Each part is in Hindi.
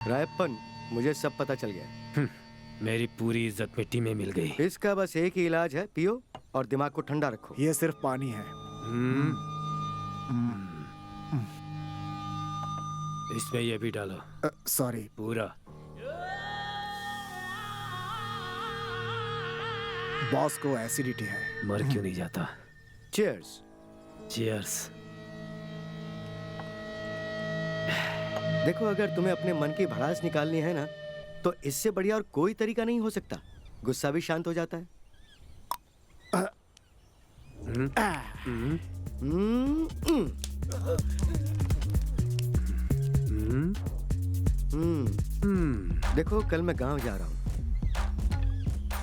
रायप्पन, मुझे सब पता चल गया। मेरी पूरी इज्जत मिट्टी में मिल गई। इसका बस एक ही इलाज है, पियो और दिमाग को ठंडा रखो। ये सिर्फ पानी है। इसमें ये भी डालो। सॉरी। पूरा। बॉस को एसिडिटी है। मर क्यों नहीं जाता? चीयर्स। चीयर्स। देखो, अगर तुम्हें अपने मन की भड़ास निकालनी है ना, तो इससे बढ़िया और कोई तरीका नहीं हो सकता। गुस्सा भी शांत हो जाता है। देखो, कल मैं गांव जा रहा हूँ।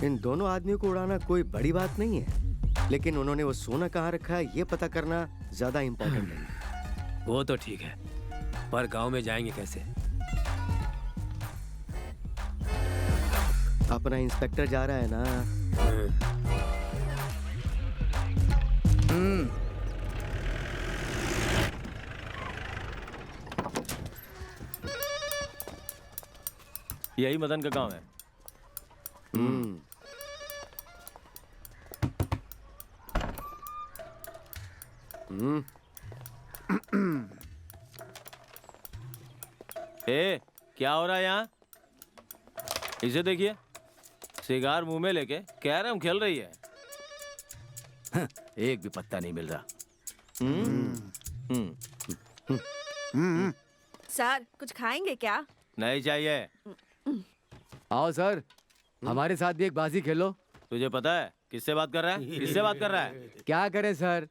इन दोनों आदमियों को उड़ाना कोई बड़ी बात नहीं है, लेकिन उन्होंने वो सोना कहाँ रखा है ये पता करना ज्यादा इम्पोर्टेंट है। वो तो ठीक है, पर गांव में जाएंगे कैसे? अपना इंस्पेक्टर जा रहा है ना। यही मदन का गांव है। ए, क्या हो रहा है यहाँ? इसे देखिए, सिगार मुंह में लेके कैरम खेल रही है। एक भी पत्ता नहीं मिल रहा। सर, कुछ खाएंगे क्या? नहीं चाहिए। आओ सर, हमारे साथ भी एक बाजी खेलो। तुझे पता है किससे बात कर रहा है? किससे बात कर रहा है? क्या करें सर,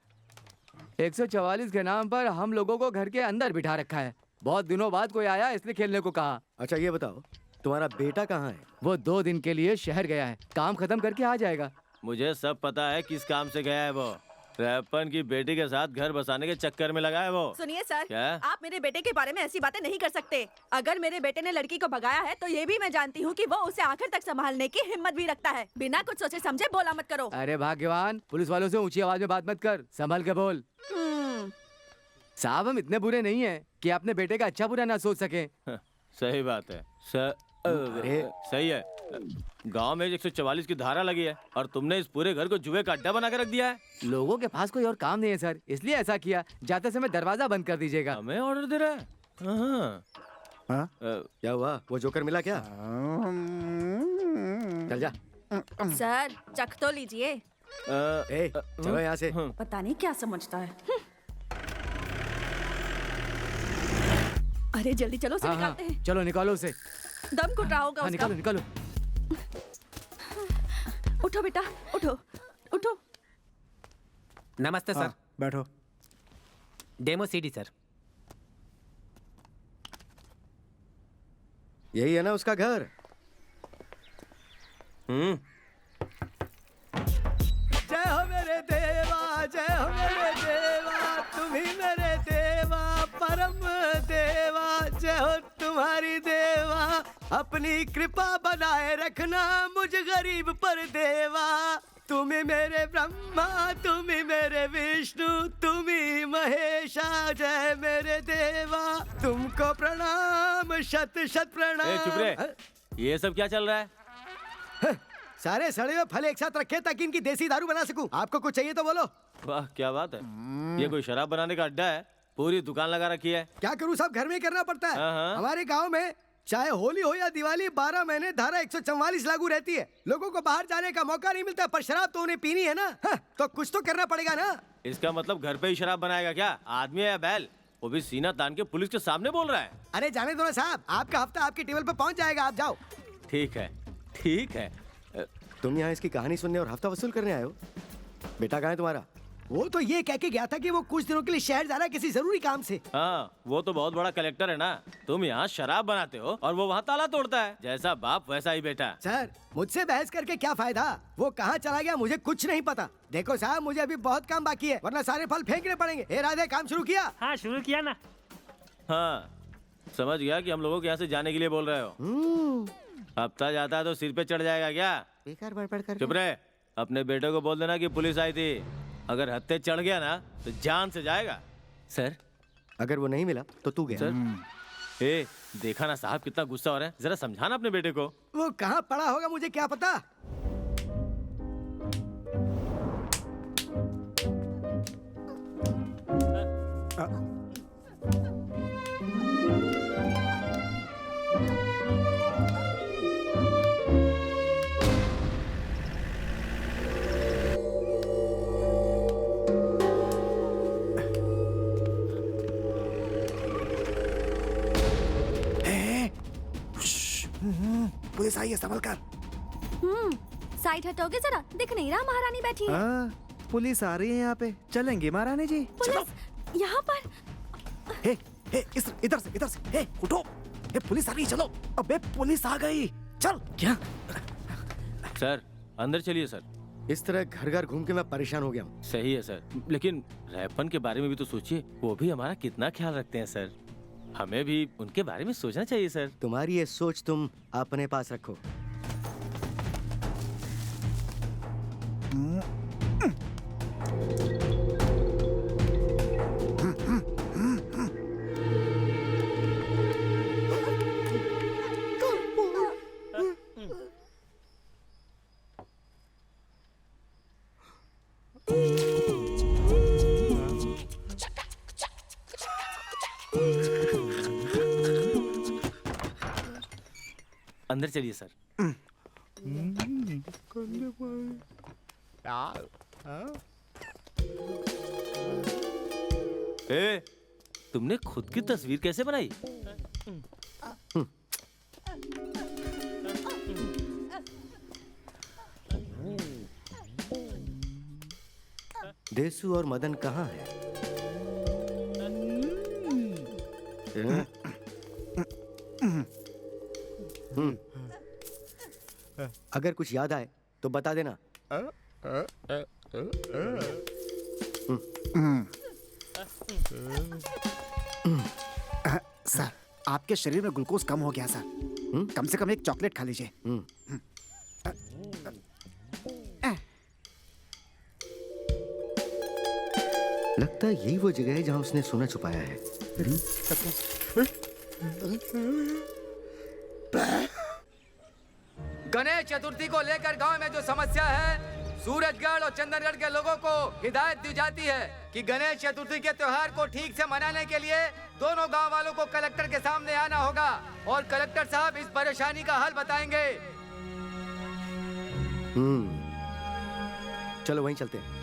144 के नाम पर हम लोगों को घर के अंदर बिठा रखा है। बहुत दिनों बाद कोई आया इसलिए खेलने को कहा। अच्छा ये बताओ, तुम्हारा बेटा कहाँ है? वो 2 दिन के लिए शहर गया है, काम खत्म करके आ जाएगा। मुझे सब पता है किस काम से गया है वो। रैपन की बेटी के साथ घर बसाने के चक्कर में लगा है वो। सुनिए सर, क्या? आप मेरे बेटे के बारे में ऐसी बातें नहीं कर सकते। अगर मेरे बेटे ने लड़की को भगाया है तो ये भी मैं जानती हूँ कि वो उसे आखिर तक संभालने की हिम्मत भी रखता है। बिना कुछ सोचे समझे बोला मत करो। अरे भाग्यवान, पुलिस वालों से ऊंची आवाज में बात मत कर, संभल के बोल। साहब, हम इतने बुरे नहीं हैं कि अपने बेटे का अच्छा बुरा ना सोच सके। सही बात है। सही है। गांव में 144 की धारा लगी है और तुमने इस पूरे घर को जुए का अड्डा बना के रख दिया है। लोगों के पास कोई और काम नहीं है सर, इसलिए ऐसा किया। जाते समय दरवाजा बंद कर दीजिएगा। हमें ऑर्डर दे रहा है? हाँ? क्या हुआ? वो जोकर मिला क्या? चल जा। सर, चख तो लीजिए। चलो यहाँ से। पता नहीं क्या समझता है। अरे जल्दी चलो, उसे निकालते हैं। चलो निकालो उसे। दम घुट रहा होगा उसका। निकालो निकालो। उठो बेटा, उठो उठो। नमस्ते सर। बैठो। Demo CD sir. यही है ना उसका घर? जय हो मेरे देवा, जय हो मेरे देवा, तुम ही मेरे देवा, परम देवा। जय हो तुम्हारी देवा, अपनी कृपा बनाए रखना मुझ गरीब पर देवा। तुम ही मेरे ब्रह्मा, तुम ही मेरे विष्णु, तुम ही महेशा। जय मेरे देवा, तुमको प्रणाम, शत शत प्रणाम। चुप रहे। ये सब क्या चल रहा है? सारे सड़े हुए फल एक साथ रखे ताकि इनकी देसी दारू बना सकूं। आपको कुछ चाहिए तो बोलो। वाह, क्या बात है। ये कोई शराब बनाने का अड्डा है? पूरी दुकान लगा रखी है। क्या करूं, सब घर में ही करना पड़ता है। हमारे गांव में चाहे होली हो या दिवाली, 12 महीने धारा 144 लागू रहती है। लोगों को बाहर जाने का मौका नहीं मिलता, पर शराब तो उन्हें पीनी है ना। तो कुछ तो करना पड़ेगा ना। इसका मतलब घर पे ही शराब बनाएगा क्या? आदमी है या बैल? वो भी सीना तान के पुलिस के सामने बोल रहा है। अरे जाने दो ना साहब, आपका हफ्ता आपकी टेबल पे पहुंच जाएगा, आप जाओ। ठीक है, ठीक है। तुम यहाँ इसकी कहानी सुनने और हफ्ता वसूल करने आए हो? बेटा कहाँ है तुम्हारा? वो तो ये कह के गया था कि वो कुछ दिनों के लिए शहर जा रहा है किसी जरूरी काम से। हाँ, वो तो बहुत बड़ा कलेक्टर है ना। तुम यहाँ शराब बनाते हो और वो वहाँ ताला तोड़ता है। जैसा बाप वैसा ही बेटा। सर, मुझसे बहस करके क्या फायदा? वो कहाँ चला गया मुझे कुछ नहीं पता। देखो साहब, मुझे अभी बहुत काम बाकी है, वरना सारे फल फेंकने पड़ेंगे। हे राधे, काम शुरू किया? हाँ, शुरू किया ना। हाँ, समझ गया कि हम लोगों के यहाँ से जाने के लिए बोल रहे हो। हफ्ता जाता है तो सिर पे चढ़ जाएगा क्या? बेकार बड़बड़ कर। चुप रहे। अपने बेटे को बोल देना कि पुलिस आई थी। अगर हत्थे चढ़ गया ना तो जान से जाएगा। सर, अगर वो नहीं मिला तो तू गया। सर, देखा ना साहब कितना गुस्सा हो रहा है, जरा समझाना अपने बेटे को। वो कहाँ पड़ा होगा मुझे क्या पता। पुलिस आई है, संभल कर। साइड हटोगे जरा, दिख नहीं रहा महारानी बैठी है। पुलिस आ रही है यहाँ पे, चलेंगे महारानी जी। पुलिस यहाँ पर? हे, हे, इधर से, हे, उठो। हे, पुलिस आ रही है, चलो। अबे पुलिस आ गई, चल। क्या? सर अंदर चलिए सर। इस तरह घर घर घूम के मैं परेशान हो गया हूँ। सही है सर, लेकिन रैपन के बारे में भी तो सोचिए, वो भी हमारा कितना ख्याल रखते हैं सर। हमें भी उनके बारे में सोचना चाहिए सर। तुम्हारी ये सोच तुम अपने पास रखो। अंदर चलिए सर। ए, तुमने खुद की तस्वीर कैसे बनाई? देसू और मदन कहाँ है? अगर कुछ याद आए तो बता देना। सर, आपके शरीर में ग्लूकोज कम हो गया सर। कम से कम एक चॉकलेट खा लीजिए। लगता है यही वो जगह है जहाँ उसने सोना छुपाया है। गणेश चतुर्थी को लेकर गांव में जो समस्या है, सूरजगढ़ और चंदनगढ़ के लोगों को हिदायत दी जाती है कि गणेश चतुर्थी के त्योहार को ठीक से मनाने के लिए दोनों गांव वालों को कलेक्टर के सामने आना होगा और कलेक्टर साहब इस परेशानी का हल बताएंगे। चलो वहीं चलते हैं।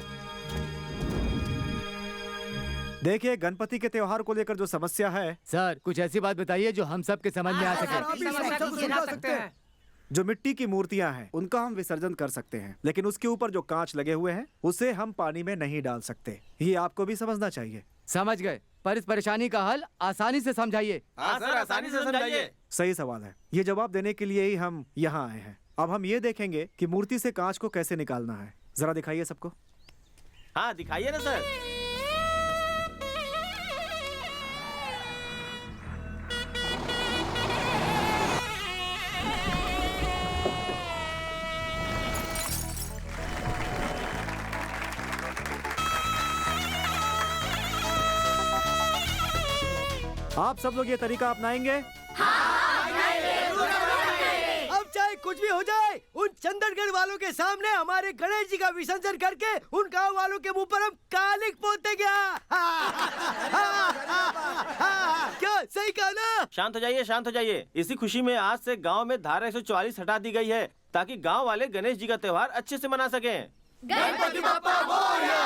देखिए, गणपति के त्योहार को लेकर जो समस्या है, सर कुछ ऐसी बात बताइए जो हम सब के समझ में आ सके। जो मिट्टी की मूर्तियां हैं उनका हम विसर्जन कर सकते हैं, लेकिन उसके ऊपर जो कांच लगे हुए हैं उसे हम पानी में नहीं डाल सकते। ये आपको भी समझना चाहिए। समझ गए, पर इस परेशानी का हल आसानी से समझाइए। हाँ सर, आसानी से समझाइए। सही सवाल है, ये जवाब देने के लिए ही हम यहाँ आए हैं। अब हम ये देखेंगे कि मूर्ति से कांच को कैसे निकालना है। जरा दिखाइए सबको। हाँ दिखाइए ना सर। आप सब लोग ये तरीका अपनाएंगे? अब चाहे कुछ भी हो जाए, उन चंदनगढ़ वालों के सामने हमारे गणेश जी का विसर्जन करके उन गांव वालों के मुंह पर हम कालिक पोते क्या? क्या सही कहा ना? शांत हो जाइए, शांत हो जाइए। इसी खुशी में आज से गांव में धारा 144 हटा दी गई है ताकि गांव वाले गणेश जी का त्योहार अच्छे से मना सकें। गणपति बप्पा मोरया।